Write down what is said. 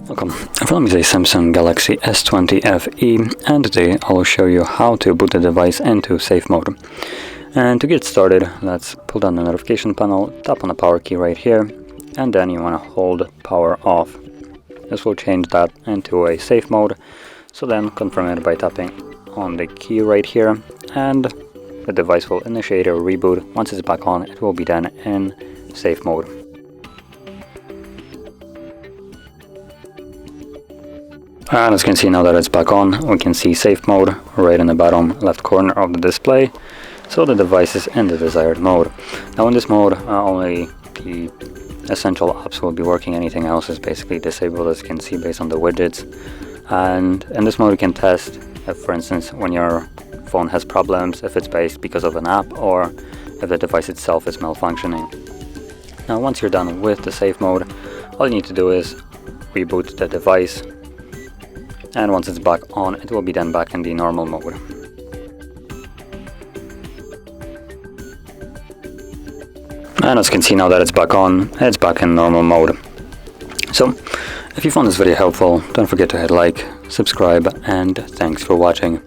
Welcome, from is a Samsung Galaxy S20 FE, and today I'll show you how to boot the device into safe mode. And to get started, let's pull down the notification panel, tap on the power key right here, and then you want to hold power off. This will change that into a safe mode, so then confirm it by tapping on the key right here, and the device will initiate a reboot. Once it's back on, it will be then in safe mode. And as you can see, now that it's back on, we can see safe mode right in the bottom left corner of the display, so the device is in the desired mode. Now in this mode, only the essential apps will be working, anything else is basically disabled, as you can see based on the widgets. And in this mode we can test if, for instance, when your phone has problems, if it's based because of an app or if the device itself is malfunctioning. Now once you're done with the safe mode, all you need to do is reboot the device, and once it's back on, it will be then back in the normal mode. And as you can see, now that it's back on, it's back in normal mode. So, if you found this video helpful, don't forget to hit like, subscribe, and thanks for watching.